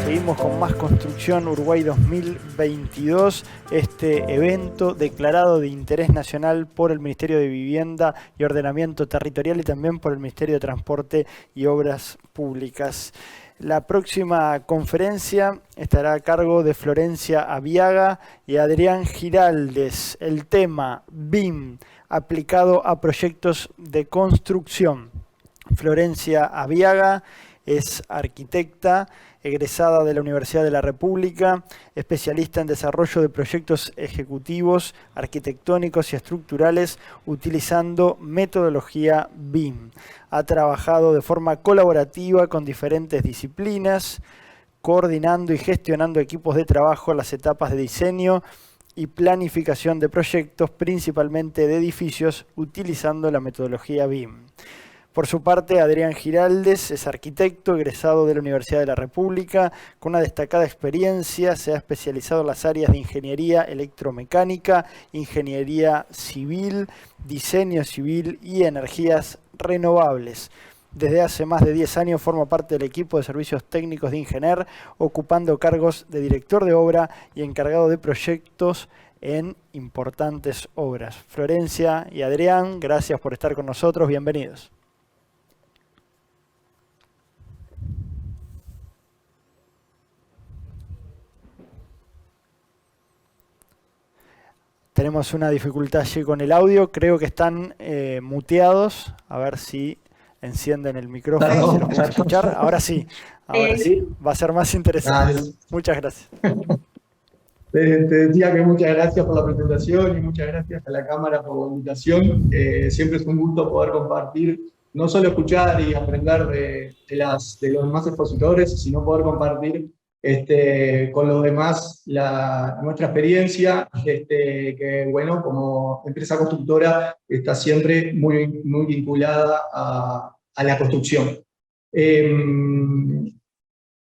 Seguimos con más Construcción Uruguay 2022, este evento declarado de interés nacional por el Ministerio de Vivienda y Ordenamiento Territorial y también por el Ministerio de Transporte y Obras Públicas. La próxima conferencia estará a cargo de Florencia Aviaga y Adrián Giraldes. El tema BIM aplicado a proyectos de construcción. Florencia Aviaga es arquitecta, egresada de la Universidad de la República, especialista en desarrollo de proyectos ejecutivos, arquitectónicos y estructurales utilizando metodología BIM. Ha trabajado de forma colaborativa con diferentes disciplinas, coordinando y gestionando equipos de trabajo en las etapas de diseño y planificación de proyectos, principalmente de edificios, utilizando la metodología BIM. Por su parte, Adrián Giraldes es arquitecto egresado de la Universidad de la República, con una destacada experiencia. Se ha especializado en las áreas de ingeniería electromecánica, ingeniería civil, diseño civil y energías renovables. Desde hace más de 10 años forma parte del equipo de servicios técnicos de Ingener, ocupando cargos de director de obra y encargado de proyectos en importantes obras. Florencia y Adrián, gracias por estar con nosotros. Bienvenidos. Tenemos una dificultad allí con el audio, creo que están muteados, a ver si encienden el micrófono, si los pueden escuchar. Ahora sí, va a ser más interesante. Muchas gracias. Te decía que muchas gracias por la presentación y muchas gracias a la Cámara por la invitación. Siempre es un gusto poder compartir, no solo escuchar y aprender de los demás expositores, sino poder compartir con los demás nuestra experiencia, que bueno, como empresa constructora está siempre muy vinculada a la construcción.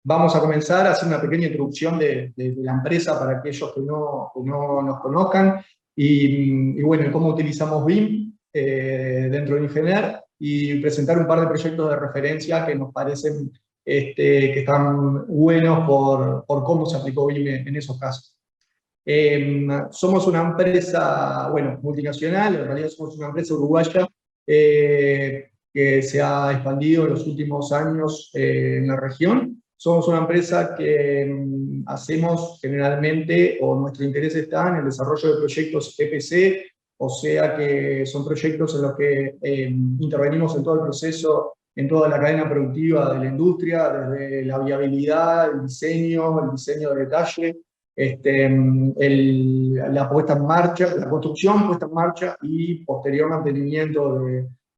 Vamos a comenzar a hacer una pequeña introducción de la empresa para aquellos que no nos conozcan, y bueno, cómo utilizamos BIM dentro de Ingener, y presentar un par de proyectos de referencia que nos parecen que están buenos por cómo se aplicó BIM en esos casos. Somos una empresa, bueno, multinacional, en realidad somos una empresa uruguaya que se ha expandido en los últimos años en la región. Somos una empresa que hacemos generalmente, o nuestro interés está en el desarrollo de proyectos EPC, o sea que son proyectos en los que intervenimos en todo el proceso, en toda la cadena productiva de la industria, desde la viabilidad, el diseño de detalle, la puesta en marcha, la construcción, puesta en marcha y posterior mantenimiento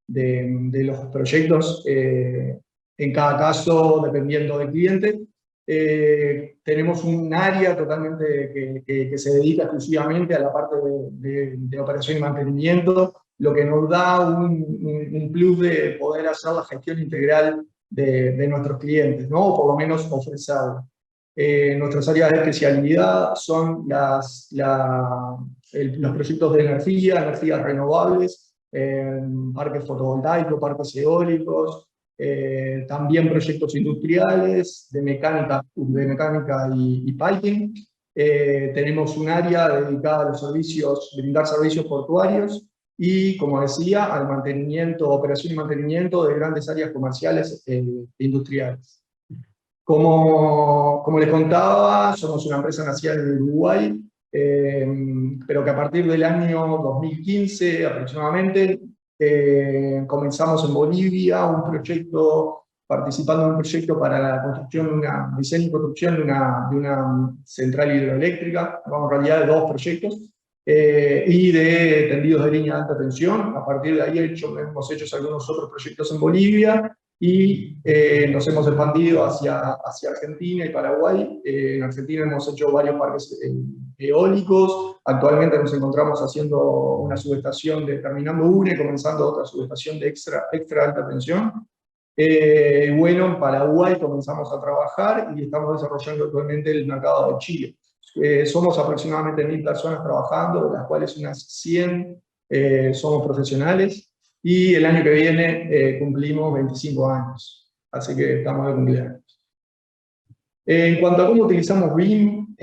de los proyectos, en cada caso dependiendo del cliente. Tenemos un área totalmente que se dedica exclusivamente a la parte de operación y mantenimiento, lo que nos da un plus de poder hacer la gestión integral de nuestros clientes, ¿no? O por lo menos ofrecerlo. Nuestras áreas de especialidad son los proyectos de energías renovables, parques fotovoltaicos, parques eólicos, también proyectos industriales de mecánica y piping. Tenemos un área dedicada a los servicios, brindar servicios portuarios, y, como decía, al mantenimiento, operación y mantenimiento de grandes áreas comerciales e industriales. Como les contaba, somos una empresa nacida en Uruguay, pero que a partir del año 2015 aproximadamente comenzamos en Bolivia participando en un proyecto para la construcción, diseño y construcción de una central hidroeléctrica, en realidad de dos proyectos, y de tendidos de línea de alta tensión. A partir de ahí hemos hecho algunos otros proyectos en Bolivia, y nos hemos expandido hacia Argentina y Paraguay. En Argentina hemos hecho varios parques eólicos. Actualmente nos encontramos haciendo una subestación, terminando una y comenzando otra subestación de extra alta tensión. Bueno, en Paraguay comenzamos a trabajar y estamos desarrollando actualmente el mercado de Chile. Somos aproximadamente 1000 personas trabajando, de las cuales unas 100 somos profesionales. Y el año que viene cumplimos 25 años, así que estamos de cumpleaños. En cuanto a cómo utilizamos BIM,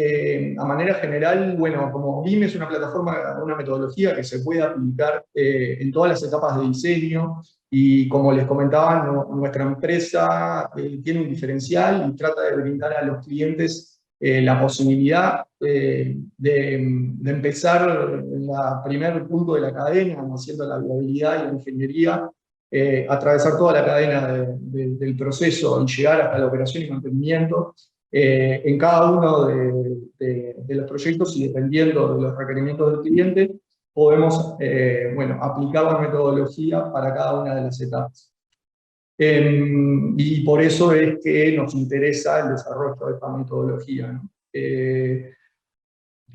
a manera general, bueno, como BIM es una plataforma, una metodología que se puede aplicar en todas las etapas de diseño, y como les comentaba, nuestra empresa tiene un diferencial y trata de brindar a los clientes la posibilidad de empezar en el primer punto de la cadena, haciendo la viabilidad y la ingeniería, atravesar toda la cadena del proceso y llegar hasta la operación y mantenimiento en cada uno de los proyectos, y dependiendo de los requerimientos del cliente, podemos bueno, aplicar la metodología para cada una de las etapas. Y por eso es que nos interesa el desarrollo de esta metodología, ¿no?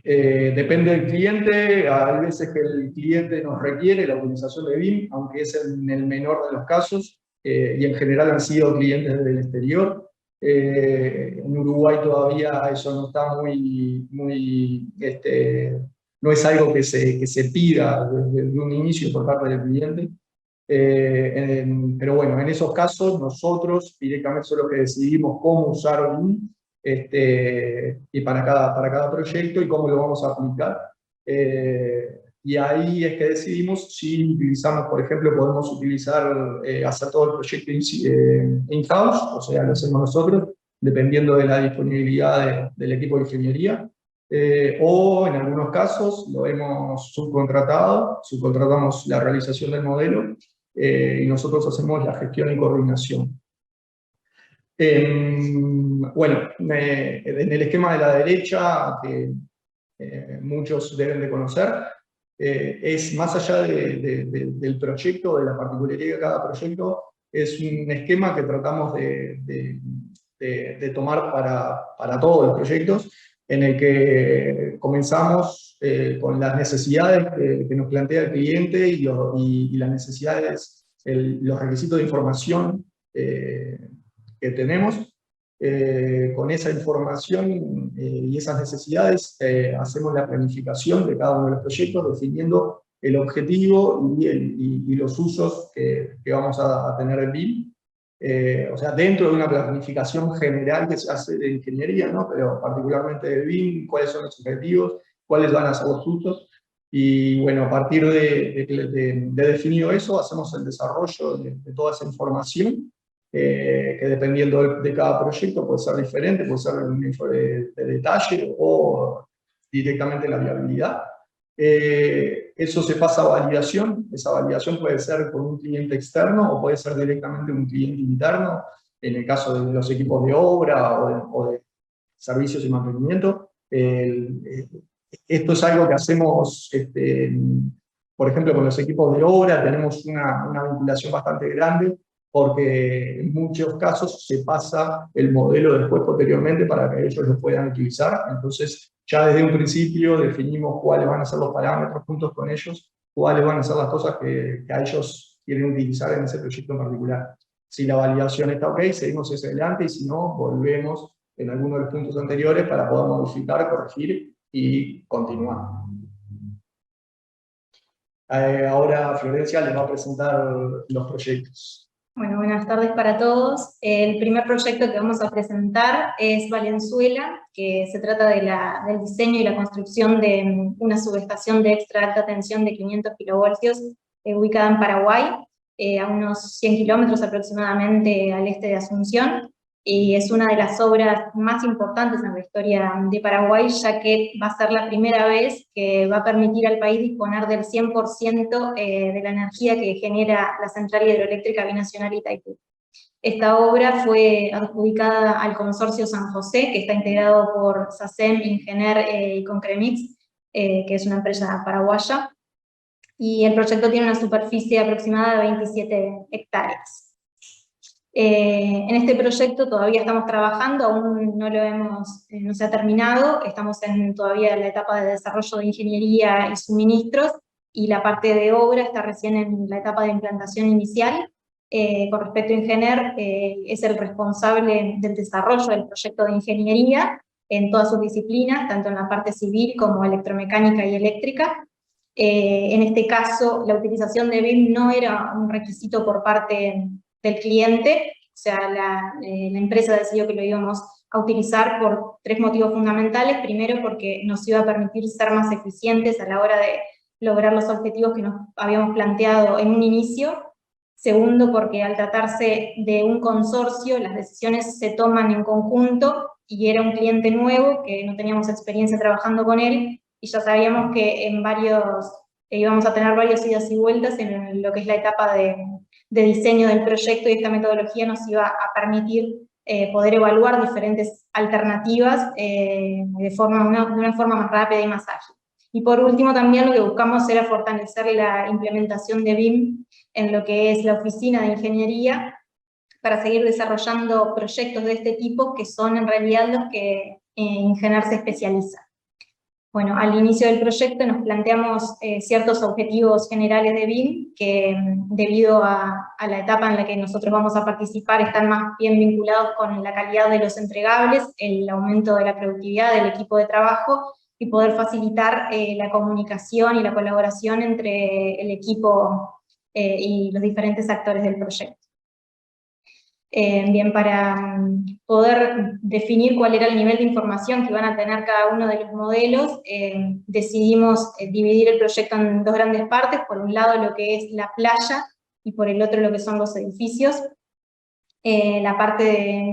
Depende del cliente, hay veces que el cliente nos requiere la utilización de BIM, aunque es en el menor de los casos, y en general han sido clientes del exterior. En Uruguay todavía eso no está no es algo que se pida desde un inicio por parte del cliente. Pero bueno, en esos casos nosotros directamente somos los que decidimos cómo usar BIM y para cada proyecto y cómo lo vamos a aplicar. Y ahí es que decidimos si utilizamos, por ejemplo, podemos utilizar, hacer todo el proyecto in-house, o sea, lo hacemos nosotros, dependiendo de la disponibilidad del equipo de ingeniería. O en algunos casos lo hemos subcontratamos la realización del modelo y nosotros hacemos la gestión y coordinación. Bueno, en el esquema de la derecha, que muchos deben de conocer, es más allá del proyecto, de la particularidad de cada proyecto, es un esquema que tratamos de tomar para todos los proyectos, en el que comenzamos con las necesidades que nos plantea el cliente y las necesidades, los requisitos de información que tenemos. Con esa información y esas necesidades hacemos la planificación de cada uno de los proyectos, definiendo el objetivo y los usos que vamos a tener en BIM. O sea, dentro de una planificación general que se hace de ingeniería, ¿no? Pero particularmente de BIM, cuáles son los objetivos, cuáles van a ser los usos. Y bueno, a partir de definido eso, hacemos el desarrollo de toda esa información, que dependiendo de cada proyecto puede ser diferente, puede ser un informe de detalle o directamente la viabilidad. Eso se pasa a validación. Esa validación puede ser con un cliente externo o puede ser directamente un cliente interno, en el caso de los equipos de obra o de servicios y mantenimiento. Esto es algo que hacemos, por ejemplo, con los equipos de obra tenemos una vinculación bastante grande, porque en muchos casos se pasa el modelo después posteriormente para que ellos lo puedan utilizar. Entonces ya desde un principio definimos cuáles van a ser los parámetros juntos con ellos, cuáles van a ser las cosas que a ellos quieren utilizar en ese proyecto en particular. Si la validación está ok, seguimos hacia adelante, y si no, volvemos en alguno de los puntos anteriores para poder modificar, corregir y continuar. Ahora Florencia les va a presentar los proyectos. Bueno, buenas tardes para todos. El primer proyecto que vamos a presentar es Valenzuela, que se trata del diseño y la construcción de una subestación de extra alta tensión de 500 kilovoltios ubicada en Paraguay, a unos 100 kilómetros aproximadamente al este de Asunción, y es una de las obras más importantes en la historia de Paraguay, ya que va a ser la primera vez que va a permitir al país disponer del 100% de la energía que genera la central hidroeléctrica binacional Itaipú. Esta obra fue adjudicada al consorcio San José, que está integrado por SACEM, Ingener y Concremix, que es una empresa paraguaya, y el proyecto tiene una superficie aproximada de 27 hectáreas. En este proyecto todavía estamos trabajando, aún no se ha terminado, estamos todavía en la etapa de desarrollo de ingeniería y suministros, y la parte de obra está recién en la etapa de implantación inicial. Con respecto a Ingener, es el responsable del desarrollo del proyecto de ingeniería en todas sus disciplinas, tanto en la parte civil como electromecánica y eléctrica. En este caso, la utilización de BIM no era un requisito por parte del cliente, o sea, la empresa decidió que lo íbamos a utilizar por 3 motivos fundamentales. Primero, porque nos iba a permitir ser más eficientes a la hora de lograr los objetivos que nos habíamos planteado en un inicio. Segundo, porque al tratarse de un consorcio, las decisiones se toman en conjunto, y era un cliente nuevo, que no teníamos experiencia trabajando con él, y ya sabíamos que íbamos a tener varias idas y vueltas en lo que es la etapa de diseño del proyecto, y esta metodología nos iba a permitir poder evaluar diferentes alternativas de una forma más rápida y más ágil. Y por último, también lo que buscamos era fortalecer la implementación de BIM en lo que es la oficina de ingeniería, para seguir desarrollando proyectos de este tipo, que son en realidad los que Ingener se especializa. Bueno, al inicio del proyecto nos planteamos ciertos objetivos generales de BIM, que debido a la etapa en la que nosotros vamos a participar, están más bien vinculados con la calidad de los entregables, el aumento de la productividad del equipo de trabajo, y poder facilitar la comunicación y la colaboración entre el equipo y los diferentes actores del proyecto. Bien, para poder definir cuál era el nivel de información que iban a tener cada uno de los modelos, decidimos dividir el proyecto en 2 grandes partes: por un lado lo que es la playa, y por el otro lo que son los edificios. La parte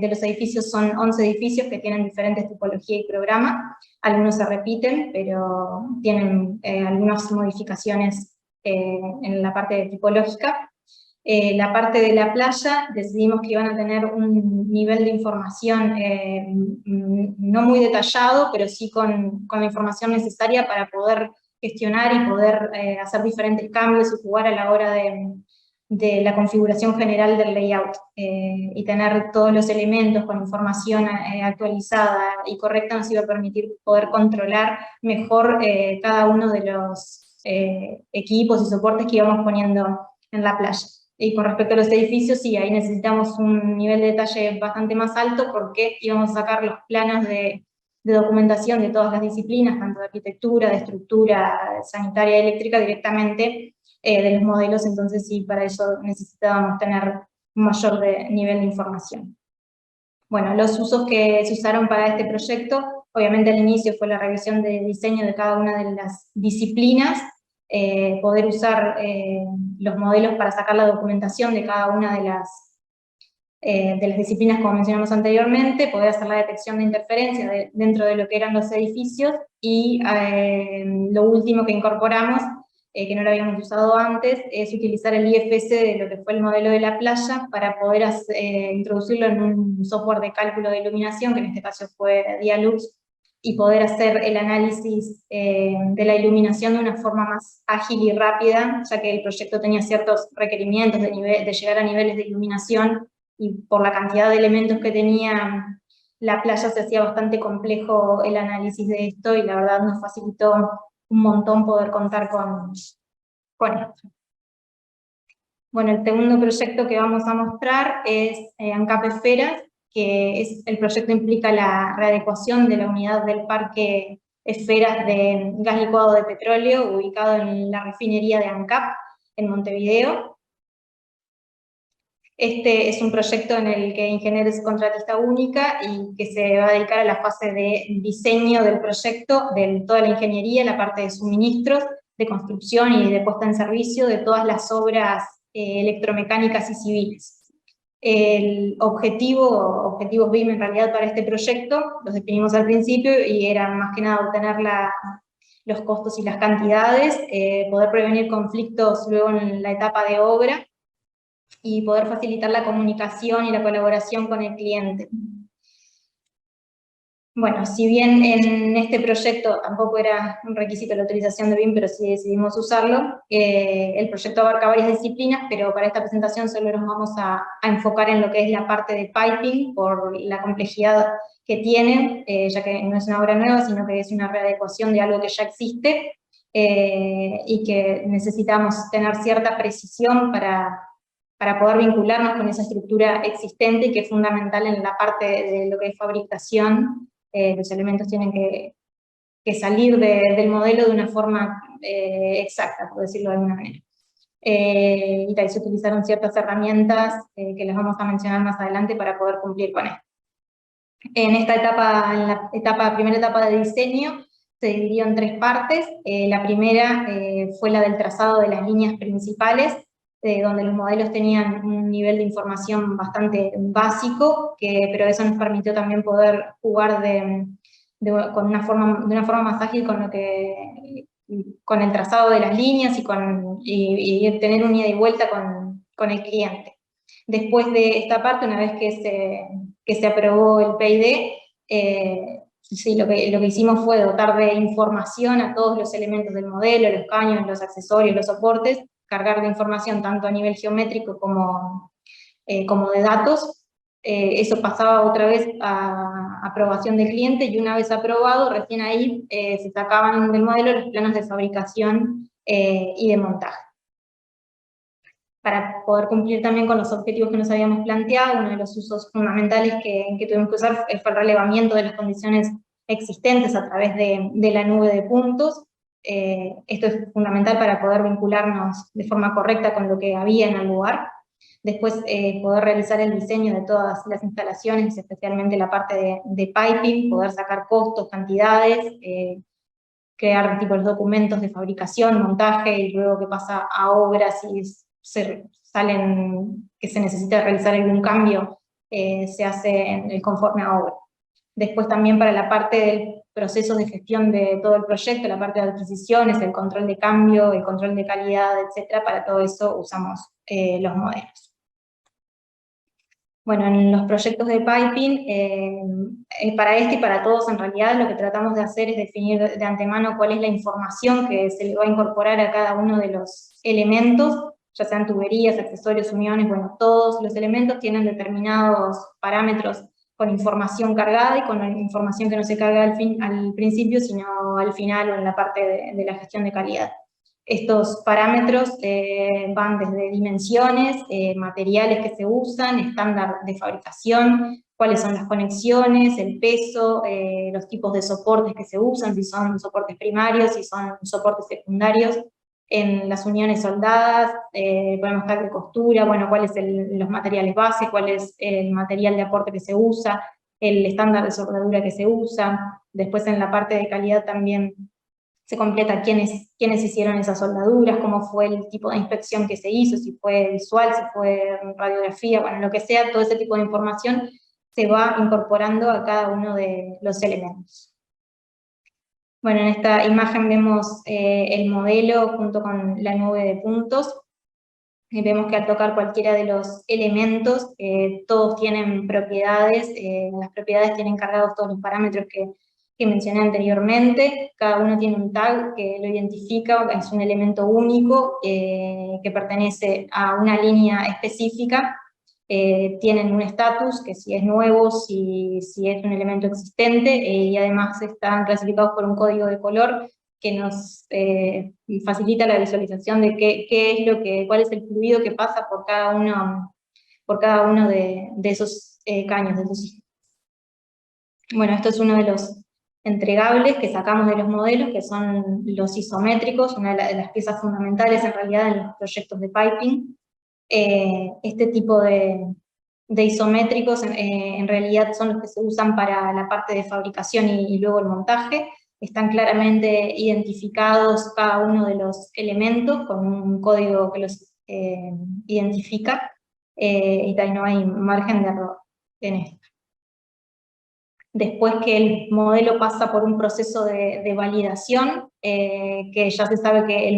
de los edificios son 11 edificios que tienen diferentes tipologías y programa. Algunos se repiten, pero tienen algunas modificaciones en la parte tipológica. La parte de la playa, decidimos que iban a tener un nivel de información no muy detallado, pero sí con la información necesaria para poder gestionar y poder hacer diferentes cambios y jugar a la hora de la configuración general del layout, y tener todos los elementos con información actualizada y correcta nos iba a permitir poder controlar mejor cada uno de los equipos y soportes que íbamos poniendo en la playa. Y con respecto a los edificios, sí, ahí necesitamos un nivel de detalle bastante más alto, porque íbamos a sacar los planos de documentación de todas las disciplinas, tanto de arquitectura, de estructura, sanitaria y eléctrica, directamente de los modelos. Entonces sí, para eso necesitábamos tener un mayor nivel de información. Bueno, los usos que se usaron para este proyecto, obviamente al inicio fue la revisión de diseño de cada una de las disciplinas, poder usar los modelos para sacar la documentación de cada una de las disciplinas, como mencionamos anteriormente, poder hacer la detección de interferencia dentro de lo que eran los edificios, y lo último que incorporamos, que no lo habíamos usado antes, es utilizar el IFS de lo que fue el modelo de la playa, para poder introducirlo en un software de cálculo de iluminación, que en este caso fue Dialux, y poder hacer el análisis de la iluminación de una forma más ágil y rápida, ya que el proyecto tenía ciertos requerimientos de llegar a niveles de iluminación, y por la cantidad de elementos que tenía la playa se hacía bastante complejo el análisis de esto, y la verdad nos facilitó un montón poder contar con esto. Bueno, el segundo proyecto que vamos a mostrar es ANCAP Esferas, que el proyecto implica la readecuación de la unidad del parque Esferas de gas licuado de petróleo, ubicado en la refinería de ANCAP, en Montevideo. Este es un proyecto en el que Ingener es contratista única, y que se va a dedicar a la fase de diseño del proyecto, de toda la ingeniería, la parte de suministros, de construcción y de puesta en servicio de todas las obras electromecánicas y civiles. El objetivos BIM en realidad para este proyecto, los definimos al principio, y era más que nada obtener los costos y las cantidades, poder prevenir conflictos luego en la etapa de obra, y poder facilitar la comunicación y la colaboración con el cliente. Bueno, si bien en este proyecto tampoco era un requisito la utilización de BIM, pero sí decidimos usarlo, el proyecto abarca varias disciplinas, pero para esta presentación solo nos vamos a enfocar en lo que es la parte de piping, por la complejidad que tiene, ya que no es una obra nueva, sino que es una readecuación de algo que ya existe, y que necesitamos tener cierta precisión para poder vincularnos con esa estructura existente, y que es fundamental en la parte de lo que es fabricación. Los elementos tienen que salir del modelo de una forma exacta, por decirlo de alguna manera. Y tal, se utilizaron ciertas herramientas que les vamos a mencionar más adelante para poder cumplir con esto. En esta etapa, en la primera etapa de diseño, se dividió en 3 partes. La primera fue la del trazado de las líneas principales, donde los modelos tenían un nivel de información bastante básico, pero eso nos permitió también poder jugar de una forma más ágil con el trazado de las líneas y tener un ida y vuelta con el cliente. Después de esta parte, una vez que se aprobó el PID, sí, lo que hicimos fue dotar de información a todos los elementos del modelo, los caños, los accesorios, los soportes, cargar de información tanto a nivel geométrico como de datos. Eso pasaba otra vez a aprobación del cliente, y una vez aprobado, recién ahí se sacaban del modelo los planos de fabricación y de montaje. Para poder cumplir también con los objetivos que nos habíamos planteado, uno de los usos fundamentales que tuvimos que usar fue el relevamiento de las condiciones existentes a través de la nube de puntos. Esto es fundamental para poder vincularnos de forma correcta con lo que había en el lugar. Después poder realizar el diseño de todas las instalaciones, especialmente la parte de piping, poder sacar costos, cantidades, crear tipo los documentos de fabricación, montaje, y luego que pasa a obras y que se necesita realizar algún cambio, se hace conforme a obra. Después también para la parte del proceso de gestión de todo el proyecto, la parte de adquisiciones, el control de cambio, el control de calidad, etc. Para todo eso usamos los modelos. Bueno, en los proyectos de piping, para este y para todos en realidad, lo que tratamos de hacer es definir de antemano cuál es la información que se le va a incorporar a cada uno de los elementos, ya sean tuberías, accesorios, uniones. Bueno, todos los elementos tienen determinados parámetros con información cargada y con información que no se carga al principio, sino al final o en la parte de la gestión de calidad. Estos parámetros van desde dimensiones, materiales que se usan, estándar de fabricación, cuáles son las conexiones, el peso, los tipos de soportes que se usan, si son soportes primarios, si son soportes secundarios. En las uniones soldadas podemos estar de costura, bueno, cuáles son los materiales base, cuál es el material de aporte que se usa, el estándar de soldadura que se usa. Después en la parte de calidad también se completa quiénes hicieron esas soldaduras, cómo fue el tipo de inspección que se hizo, si fue visual, si fue radiografía, bueno, lo que sea, todo ese tipo de información se va incorporando a cada uno de los elementos. Bueno, en esta imagen vemos el modelo junto con la nube de puntos. Vemos que al tocar cualquiera de los elementos, todos tienen propiedades, las propiedades tienen cargados todos los parámetros que mencioné anteriormente. Cada uno tiene un tag que lo identifica, es un elemento único que pertenece a una línea específica. Tienen un estatus, que si es nuevo, si es un elemento existente, y además están clasificados por un código de color que nos facilita la visualización de cuál es el fluido que pasa por cada uno de esos caños, de esos sistemas. Bueno, esto es uno de los entregables que sacamos de los modelos, que son los isométricos, una de las piezas fundamentales en realidad en los proyectos de piping. Este tipo de isométricos en realidad son los que se usan para la parte de fabricación y luego el montaje. Están claramente identificados cada uno de los elementos con un código que los identifica, y no hay margen de error en esto. Después que el modelo pasa por un proceso de validación, que ya se sabe que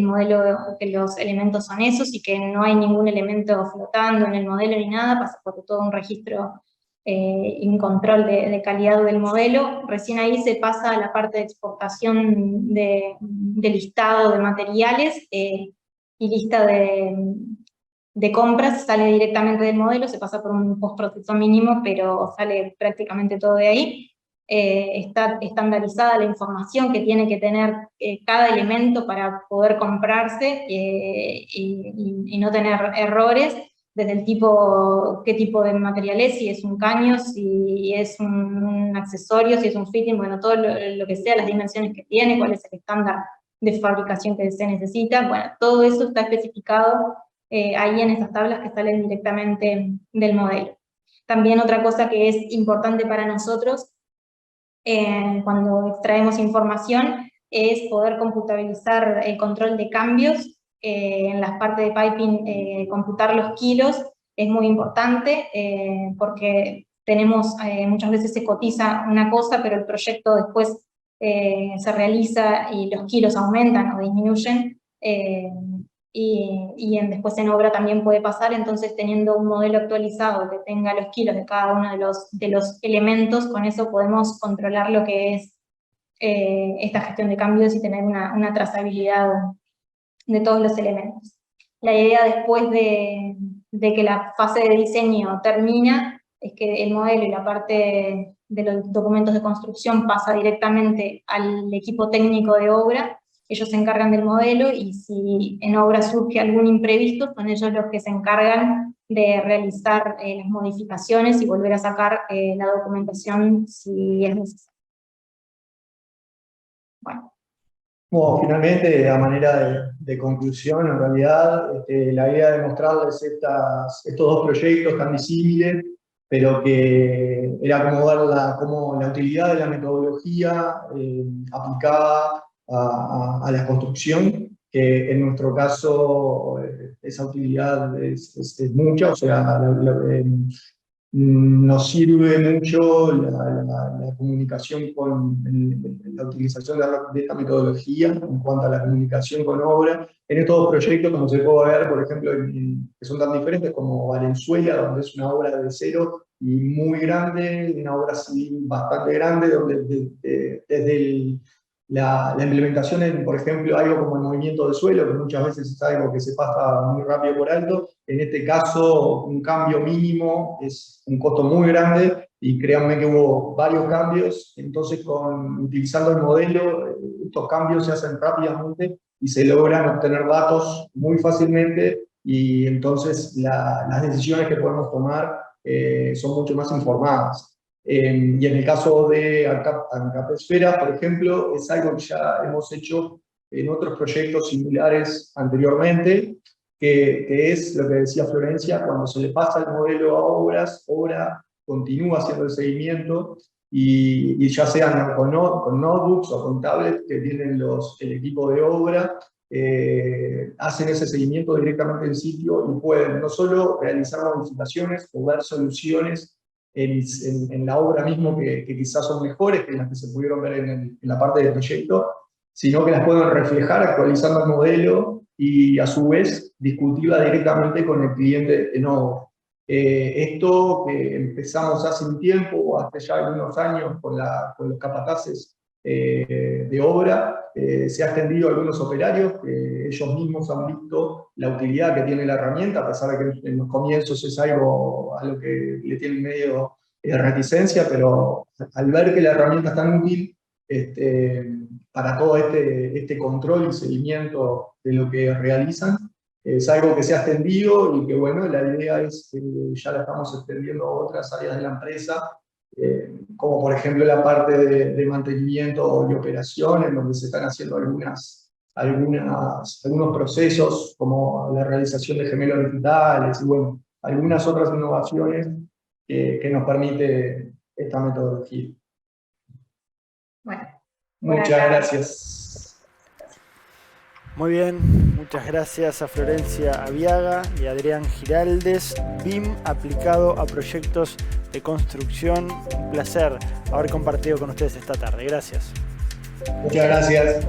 los elementos son esos y que no hay ningún elemento flotando en el modelo ni nada, pasa por todo un registro y un control de calidad del modelo. Recién ahí se pasa a la parte de exportación de listado de materiales y lista de compras, sale directamente del modelo, se pasa por un postproceso mínimo, pero sale prácticamente todo de ahí. Está estandarizada la información que tiene que tener cada elemento para poder comprarse y no tener errores, desde el tipo, qué tipo de material es, si es un caño, si es un accesorio, si es un fitting, bueno, todo lo que sea, las dimensiones que tiene, cuál es el estándar de fabricación que se necesita, bueno, todo eso está especificado ahí en esas tablas que salen directamente del modelo. También otra cosa que es importante para nosotros cuando extraemos información es poder computabilizar el control de cambios. En las partes de piping, computar los kilos es muy importante porque tenemos, muchas veces se cotiza una cosa, pero el proyecto después se realiza y los kilos aumentan o disminuyen. Después en obra también puede pasar, entonces teniendo un modelo actualizado que tenga los kilos de cada uno de los elementos, con eso podemos controlar lo que es esta gestión de cambios y tener una trazabilidad de todos los elementos. La idea después de que la fase de diseño termina es que el modelo y la parte de los documentos de construcción pasa directamente al equipo técnico de obra. Ellos se encargan del modelo y si en obra surge algún imprevisto, son ellos los que se encargan de realizar las modificaciones y volver a sacar la documentación si es necesario. Bueno, finalmente, a manera de conclusión, en realidad, la idea de mostrarles estos dos proyectos tan disímiles, pero que era como ver como la utilidad de la metodología aplicada a la construcción, que en nuestro caso esa utilidad es mucha, o sea, nos sirve mucho la comunicación la utilización de esta metodología en cuanto a la comunicación con obra. En estos dos proyectos, como se puede ver, por ejemplo, que son tan diferentes como Valenzuela, donde es una obra de cero y muy grande, una obra civil bastante grande, donde desde la implementación por ejemplo, algo como el movimiento de suelo, que muchas veces es algo que se pasa muy rápido por alto. En este caso, un cambio mínimo es un costo muy grande, y créanme que hubo varios cambios. Entonces, utilizando el modelo, estos cambios se hacen rápidamente y se logran obtener datos muy fácilmente, y entonces las decisiones que podemos tomar son mucho más informadas. Y en el caso de ANCAP Esfera, por ejemplo, es algo que ya hemos hecho en otros proyectos similares anteriormente, que es lo que decía Florencia: cuando se le pasa el modelo a obra continúa haciendo el seguimiento, y ya sean con notebooks o con tablets que tienen el equipo de obra, hacen ese seguimiento directamente en sitio y pueden no solo realizar modificaciones o dar soluciones en la obra mismo que quizás son mejores que las que se pudieron ver en la parte del proyecto, sino que las pueden reflejar actualizando el modelo y a su vez discutirla directamente con el cliente en obra. Esto que empezamos hace un tiempo, hace ya algunos años, con los capataces de obra, se ha extendido a algunos operarios que ellos mismos han visto la utilidad que tiene la herramienta, a pesar de que en los comienzos es algo a lo que le tienen medio reticencia, pero al ver que la herramienta es tan útil para todo este control y seguimiento de lo que realizan, es algo que se ha extendido y que, bueno, la idea es que ya la estamos extendiendo a otras áreas de la empresa, como por ejemplo la parte de mantenimiento y operación, en donde se están haciendo algunos procesos, como la realización de gemelos digitales, y bueno, algunas otras innovaciones que nos permite esta metodología. Bueno, muchas gracias. Muy bien, muchas gracias a Florencia Aviaga y Adrián Giraldes. BIM aplicado a proyectos de construcción. Un placer haber compartido con ustedes esta tarde. Gracias. Muchas gracias.